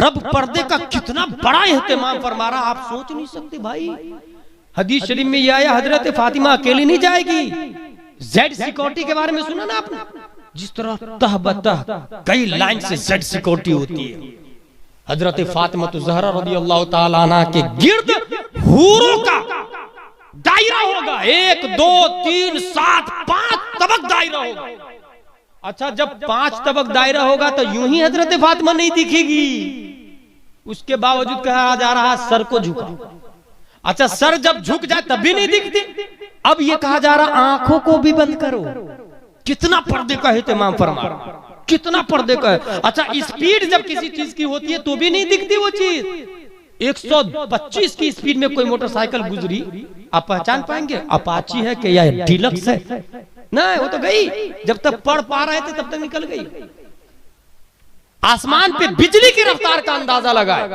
रब पर्दे का कितना बड़ा एहतमाम फरमा रहा, आप सोच नहीं सकते भाई। हदीस शरीफ में यह आया, हजरत फातिमा अकेली नहीं जाएगी। जेड सिक्योरिटी के बारे में सुना ना आपने, जिस तरह तह बतह कई लाइन से जेड सिक्योरिटी होती है, हजरत फातिमा तो ज़हरा रज़ी अल्लाह ताला अन्हा के गिर्द हूरों का दायरा होगा, 1 2 3 7 5 तबक दायरा होगा। अच्छा, जब 5 तबक दायरा होगा तो यूं ही हजरत फातिमा नहीं दिखेगी, उसके बावजूद कहा जा रहा सर को झुका। अच्छा, सर जब झुक जाए तब भी नहीं दिखती, अब ये कहा जा रहा आंखों को भी बंद करो। कितना पर्दे का एहतमाम फरमा, कितना पर्दे का है। अच्छा, स्पीड जब किसी चीज की होती है तो भी नहीं दिखती वो चीज। 125 की स्पीड में कोई मोटरसाइकिल गुजरी, आप पहचान पाएंगे अपाची है कि या डीलक्स है? नहीं, वो तो गई, जब तक पढ़ पा रहे थे तब तक निकल गई। आसमान पे बिजली की रफ्तार का अंदाजा लगाए,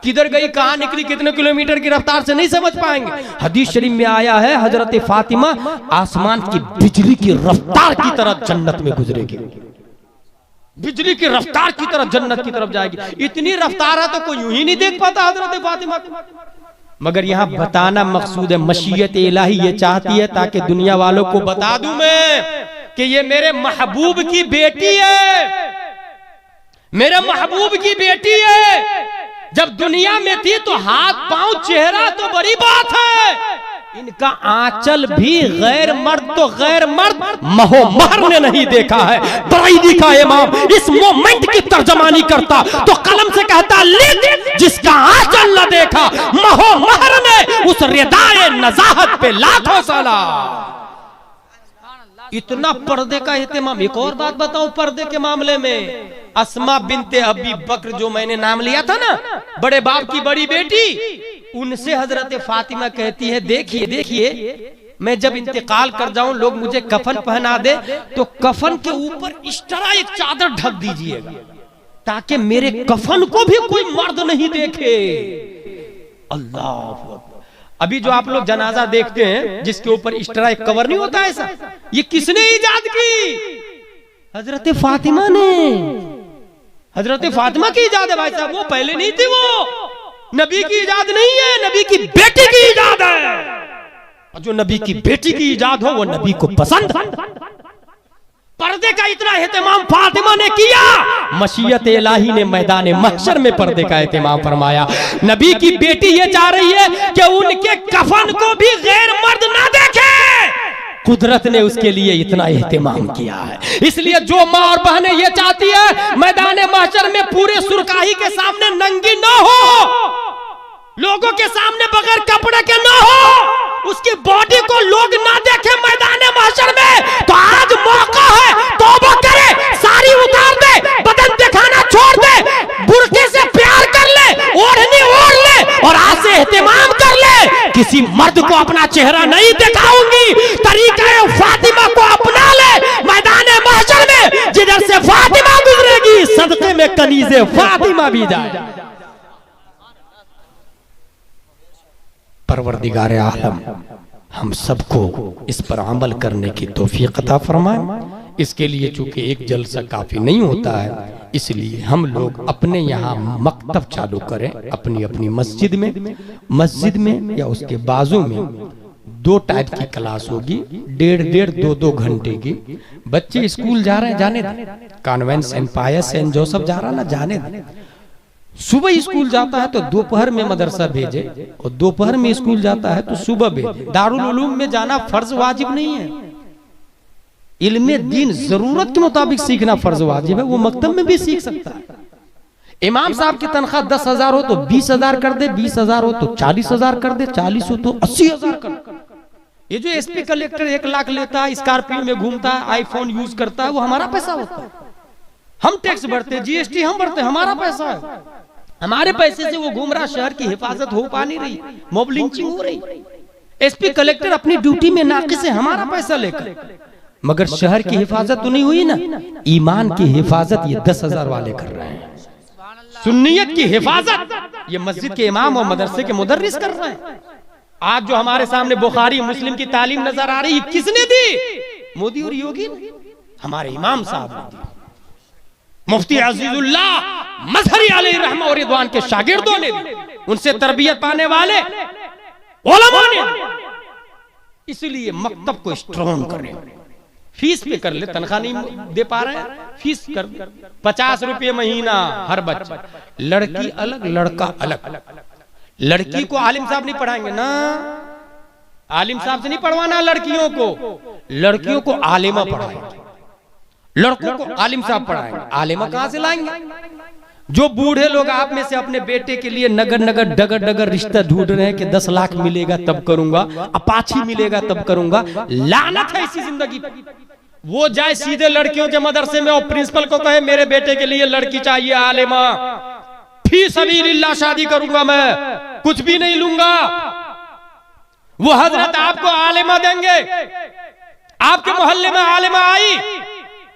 किधर गई कहां निकली कितने किलोमीटर की रफ्तार से नहीं समझ पाएंगे। हदीस शरीफ में आया है, हजरत फातिमा आसमान की बिजली की रफ्तार की तरह जन्नत में गुजरेगी, बिजली की रफ्तार की तरह जन्नत की तरफ जाएगी। इतनी रफ्तार है तो कोई यूं ही नहीं देख पाता हजरत फातिमा को। मगर यहाँ बताना मकसूद है, मशीयत इलाही ये चाहती है ताकि दुनिया वालों को बता दूं मैं कि ये मेरे महबूब की बेटी है, मेरे महबूब की बेटी है। जब दुनिया में थी तो हाथ पांव चेहरा तो बड़ी बात है, इनका आंचल भी गैर मर्द तो गैर मर्द महो महर ने नहीं देखा है। बराइदी का इमाम इस मोमेंट की तर्जमानी करता तो कलम से कहता, लिख जिसका आंचल न देखा महो महर ने उस रिदाए नजाहत पे लाखों सलाम। इतना पर्दे का एहतमाम। एक और बात बताऊं पर्दे के मामले में, अस्मा बिनते अबी बकर जो मैंने नाम लिया था ना, बड़े बाप की बड़ी बेटी, उनसे हजरत फातिमा कहती है, देखिए देखिए मैं जब इंतकाल कर जाऊं लोग मुझे कफन पहना दे तो कफन के ऊपर इस तरह एक चादर ढक दीजिएगा ताकि मेरे कफन को भी कोई मर्द नहीं देखे। अल्लाह, अभी जो आप लोग जनाजा देखते हैं जिसके ऊपर इस तरह एक कवर नहीं होता ऐसा, ये किसने इजाद की? हजरत फातिमा ने। हजरत फातिमा की इजाद है भाई साहब, वो पहले नहीं थी, वो नबी की इजाद नहीं है, नबी की बेटी की इजाद है। और जो नबी की बेटी की इजाद हो वो नबी को पसंद। पर्दे का इतना एहतमाम फातिमा ने किया, मशीयत इलाही ने मैदान महशर में पर्दे का एहतमाम फरमाया। नबी की बेटी ये चाह रही है कि उनके कफन को भी गैर मर्द ना देखे, कुदरत ने उसके लिए इतना एहतमाम किया है। इसलिए जो माँ और बहनें ये चाहती है मैदान महशर में पूरे सुरकाही के सामने नंगी ना हो, लोगों के सामने बगैर कपड़े के ना हो, उसकी बॉडी को लोग ना देखे मैदान महशर में, तो आज मौका है, तौबा करे, सारी उतार दे, बदन दिखाना छोड़ दे, बुर्के से प्यार कर ले, ओढ़नी ओढ़ ले और आज से एहतमाम कर ले, किसी मर्द को अपना चेहरा नहीं दिखाऊंगी, तरीका फातिमा को अपना ले। मैदान महशर में जिधर से फातिमा गुजरेगी सदके में कनीज़े फातिमा भी जाए। परवरदिगार आलम हम सबको इस पर अमल करने की तौफीक अता फरमाए। इसके लिए चूंकि एक जलसा काफी नहीं होता है, इसलिए हम लोग अपने यहाँ मकतब चालू करें, अपनी अपनी मस्जिद में या उसके बाजू में 2 टाइप की क्लास होगी, 1.5 2 घंटे की। बच्चे स्कूल जा रहे हैं जाने दें, कॉन्वेंट सेंट पायस सेंट जोसेफ जा रहा ना जाने दें। सुबह स्कूल जाता है तो दोपहर में मदरसा भेजे, और दोपहर में स्कूल जाता है तो सुबह भेजे। दारुल उलूम में जाना फर्ज वाजिब नहीं है, इल्मे दीन जरूरत के मुताबिक सीखना फर्ज वाजिब है, वो मकतब में भी सीख सकता है। इमाम साहब की तनख्वाह 10,000 हो तो 20,000 कर दे, 20,000 हो तो 40,000 कर दे, 40 हो तो 80,000 कर दे। ये जो एसपी कलेक्टर 1 लाख लेता है, स्कॉर्पियो में घूमता है, आईफोन यूज करता है, वो हमारा पैसा होता है। हम टैक्स भरते, जीएसटी हम भरते, हमारा पैसा है। हमारे पैसे से वो घूम रहा, शहर की हिफाजत हो पा नहीं रही, मॉब लिंचिंग हो रही। एसपी कलेक्टर अपनी ड्यूटी में नाकिस है, हमारा पैसा लेकर, मगर शहर की हिफाजत तो नहीं हुई ना। ईमान की हिफाजत ये 10,000 वाले कर रहे हैं, सुन्नियत की हिफाजत ये मस्जिद के इमाम और मदरसे के मुदर्रिस कर रहे हैं। आज जो हमारे सामने बुखारी मुस्लिम की तालीम नजर आ रही है, किसने दी? मोदी और योगी ने, हमारे इमाम साहब ने दी। मुफ्ती अजीजुल्लाह मजहरी अलैहिर्रहमा और रिदवान के शागिर्दों ने दी, उनसे तरबियत पाने वाले उलमा ने दी। इसलिए मकतब को स्ट्रॉन्ग करें। फीस पे कर ले, तनख्वाह नहीं दे पा रहे हैं, फीस कर 50 रुपये महीना हर बच्चा। लड़की अलग लड़का अलग। लड़की को आलिम साहब नहीं पढ़ाएंगे ना, आलिम साहब से नहीं पढ़वाना लड़कियों को आलिमा पढ़ाएंगे। लड़कों को आलिम साहब पढ़ाएंगे, आलिमा कहां से लाएंगे? जो बूढ़े लोग आप में से अपने बेटे के लिए नगर नगर डगर डगर रिश्ता ढूंढ रहे हैं कि 10 लाख मिलेगा तब करूंगा, अपाची मिलेगा तब करूंगा, लानत है इसी जिंदगी। वो जाए सीधे लड़कियों के मदरसे में और प्रिंसिपल को कहे मेरे बेटे के लिए लड़की चाहिए आलिमा, फी सबीलिल्लाह शादी करूंगा, मैं कुछ भी नहीं लूंगा। वो हजरत आपको आलिमा देंगे। आपके मोहल्ले में आलिमा आई,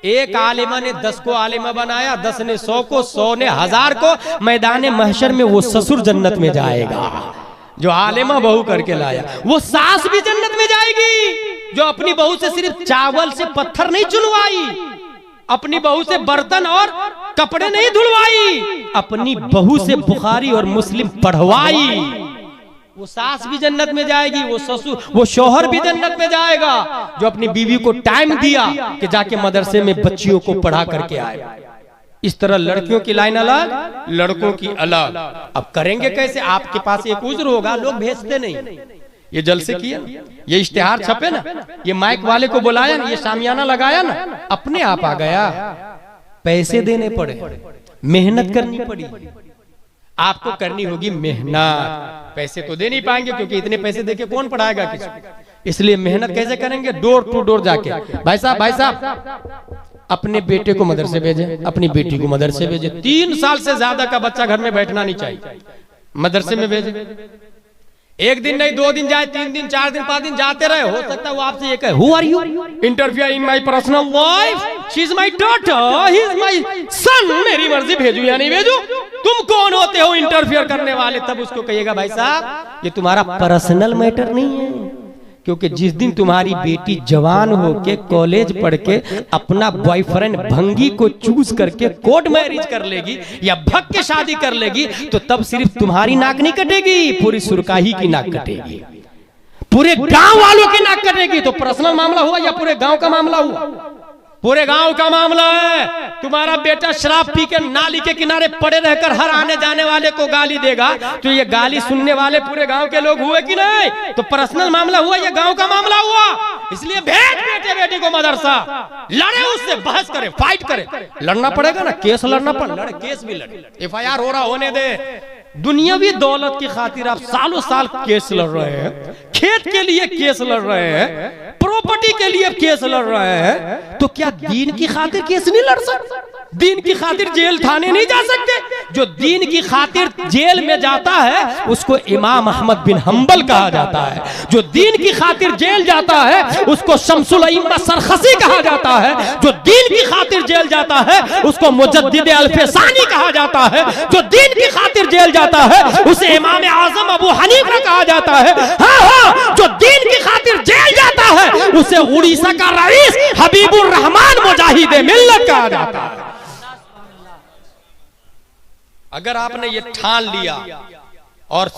एक आलिमा ने 10 को आलिमा बनाया, 10 ने 100 को, 100 ने 1000 को। मैदान महशर में वो ससुर जन्नत में जाएगा जो आलिमा बहू करके लाया। वो सास भी जन्नत में जाएगी जो अपनी बहू से सिर्फ चावल से पत्थर नहीं चुनवाई, अपनी बहू से बर्तन और कपड़े नहीं धुलवाई, अपनी बहू से बुखारी और मुस्लिम पढ़वाई। वो सास भी जन्नत में जाएगी, वो ससुर, वो शौहर भी जन्नत में जाएगा जो अपनी बीवी को टाइम दिया कि जाके मदरसे में बच्चियों को पढ़ा करके आए। इस तरह लड़कियों की लाइन अलग, लड़कों की अलग। अब करेंगे कैसे? आपके पास एक उज्र होगा, लोग भेजते नहीं। ये जलसे किया, ये इश्तिहार छपे ना, ये माइक वाले को बुलाया ना, ये शामियाना लगाया ना, अपने आप आ गया। पैसे देने पड़े, मेहनत करनी पड़ी। आपको करनी होगी मेहनत। पैसे तो दे नहीं पाएंगे क्योंकि इतने पैसे देके कौन पढ़ाएगा किसी को। इसलिए मेहनत कैसे करेंगे? डोर टू डोर जाके, भाई साहब अपने बेटे को मदरसे भेजे, अपनी बेटी को मदरसे भेजे। 3 साल से ज्यादा का बच्चा घर में बैठना नहीं चाहिए, मदरसे में भेजे। एक दिन नहीं, 2 दिन जाए, 3 दिन, 4 दिन, 5 दिन जाते रहे। हो सकता है वो आपसे ये कहे, who are you interfere in my personal life, she is my daughter, he is my son. मेरी मर्जी, भेजू या नहीं भेजू, तुम कौन होते हो इंटरफियर करने वाले? तब उसको कहिएगा भाई साहब ये तुम्हारा पर्सनल मैटर नहीं है, क्योंकि जिस दिन तुम्हारी बेटी जवान होके कॉलेज पढ़ के अपना बॉयफ्रेंड भंगी को चूज करके कोर्ट मैरिज कर लेगी या भग के शादी कर लेगी, तो तब सिर्फ तुम्हारी नाक नहीं कटेगी, पूरी सुरकाही की नाक कटेगी, पूरे गांव वालों की नाक कटेगी। तो पर्सनल मामला हुआ या पूरे गांव का मामला हुआ? पूरे गांव का मामला है। तुम्हारा बेटा शराब पी के नाली के किनारे पड़े रहकर हर आने जाने वाले को गाली देगा, तो ये गाली सुनने वाले पूरे गांव के लोग हुए कि नहीं? तो पर्सनल मामला हुआ या गांव का मामला हुआ? इसलिए भेज बेटे बेटी को मदरसा, लड़े उससे, बहस करे, फाइट करे। लड़ना पड़ेगा ना, केस लड़ना पड़ेगा, लड़े, केस भी लड़े, FIR हो रहा होने दे। दुनियावी दौलत की खातिर आप सालों साल केस लड़ रहे हैं, खेत के लिए केस लड़ रहे हैं, प्रॉपर्टी के लिए केस लड़ रहे हैं, तो क्या दीन की खातिर केस नहीं लड़ सकते? दीन की खातिर जेल थाने नहीं जा सकते? जो दीन की खातिर जेल में जाता है उसको इमाम अहमद बिन हंबल कहा जाता है, जो दीन की खातिर जेल जाता है उसको शम्सुल अइम्मा सरखसी कहा जाता है, जो दीन की खातिर जेल जाता है उसको मुजद्दिद अल-फसानी कहा जाता है, जो दीन की खातिर जेल जाता है उसे इमाम आजम अबू हनीफा कहा जाता है। हाँ, जो दीन की खातिर जेल जाता है उसे उड़ीसा का रईस हबीबुर रहमान मुजाहिद मिल्लत कहा जाता है। अगर आपने ये ठान लिया, और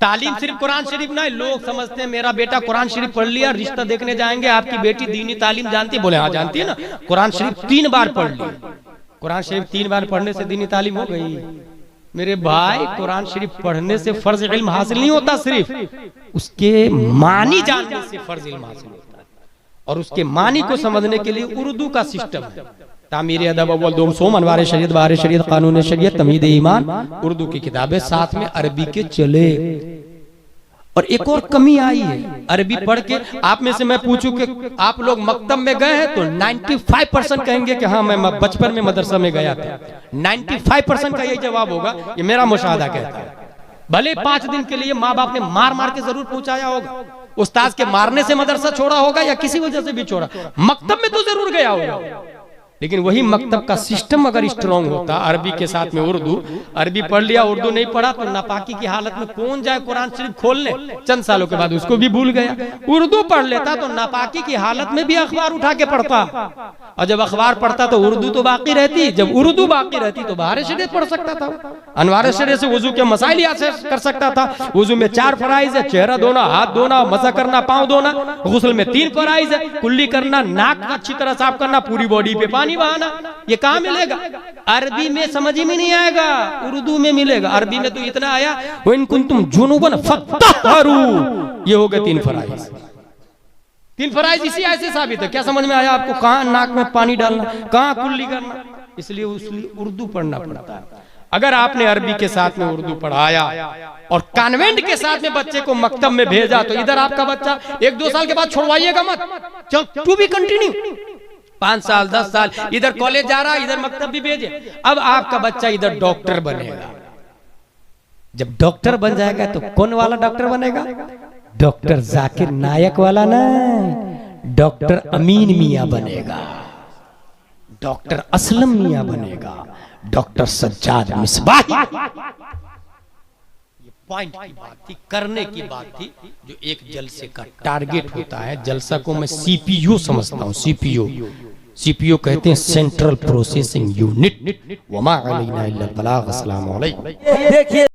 तालीम सिर्फ कुरान शरीफ ना, लोग समझते हैं मेरा बेटा कुरान शरीफ पढ़ लिया, रिश्ता देखने जाएंगे, आपकी बेटी दीनी तालीम जानती है? बोले हाँ जानती है ना, कुरान शरीफ 3 बार पढ़ ली। कुरान शरीफ 3 बार पढ़ने से दीनी तालीम हो गई? मेरे भाई, कुरान शरीफ पढ़ने से फर्ज इल्म हासिल नहीं होता, सिर्फ उसके मानी जानने से फर्ज इल्म हासिल होता है। और उसके मानी को समझने के लिए उर्दू का सिस्टम है, तामीर अदब अव्वल दोम सोम अनवार शरीयत बाहर शरीयत कानून शरीयत तमीद ईमान, उर्दू की किताबें, साथ में अरबी के चले। और एक और कमी आई है, अरबी पढ़ के आप में से मैं पूछूं कि आप लोग मकतब में गए हैं, तो 95% कहेंगे कि हाँ मैं बचपन में मदरसा में गया था। 95% का यही जवाब होगा, ये मेरा मुशाहदा कहता है। भले 5 दिन के लिए माँ बाप ने मार मार के जरूर पहुंचाया होगा, उस्ताद के मारने से मदरसा छोड़ा होगा या किसी वजह से भी छोड़ा, मकतब में तो जरूर गया होगा। लेकिन वही मकतब का सिस्टम अगर स्ट्रांग होता, अरबी के साथ में उर्दू, अरबी पढ़ लिया उर्दू नहीं पढ़ा तो नापाकी की हालत में कौन जाए कुरान शरीफ खोलने, चंद सालों के बाद उसको भी भूल गया। उर्दू पढ़ लेता तो नापाकी की हालत में भी अखबार उठा के पढ़ता, और जब अखबार पढ़ता तो उर्दू तो बाकी रहती, जब उर्दू बाकी रहती तो बहार शरीयत पढ़ सकता था, अनवार शरीयत से वजू के मसाइल याद कर सकता था। वजू में 4 फराइज है, चेहरा धोना, हाथ धोना, मसा करना, पाँव धोना। गुस्ल में 3 फराइज है, कुल्ली करना, नाक अच्छी तरह साफ करना, पूरी बॉडी पे पानी बहाना। ये कहाँ मिलेगा? अरबी में समझ में नहीं आएगा, उर्दू में मिलेगा। अरबी में तो इतना आया इन कुंतुम जुनुबन फत्तहरू, ये हो गए 3 फराइज। 3 फराइज इसी आयत से साबित है। क्या समझ में आया आपको? कहाँ नाक में पानी डालना, कहाँ कुल्ली करना, इसलिए उर्दू पढ़ना पड़ता है। अगर आपने अरबी के साथ में उर्दू पढ़ाया और कॉन्वेंट के साथ में बच्चे को मकतब में भेजा, तो इधर आपका बच्चा 1-2 साल के बाद छोड़वाइएगा मत, चल टू बी कंटिन्यू। 5 साल 10 साल इधर कॉलेज जा रहा है, इधर मकतब भी भेजे। अब आपका बच्चा इधर डॉक्टर बनेगा। जब डॉक्टर बन जाएगा तो कौन वाला डॉक्टर बनेगा? डॉक्टर जाकिर नायक वाला ना, डॉक्टर अमीन मियां बनेगा, डॉक्टर असलम मियां बनेगा, डॉक्टर सज्जाद मिसबाही। ये पॉइंट की बात थी, करने की बात थी, जो एक जलसे का टारगेट होता है। जलसा को मैं सीपीयू समझता हूँ। सीपीयू कहते हैं सेंट्रल प्रोसेसिंग यूनिट। वमा अलैना इल्लल बलाग। अस्सलामु अलैकुम।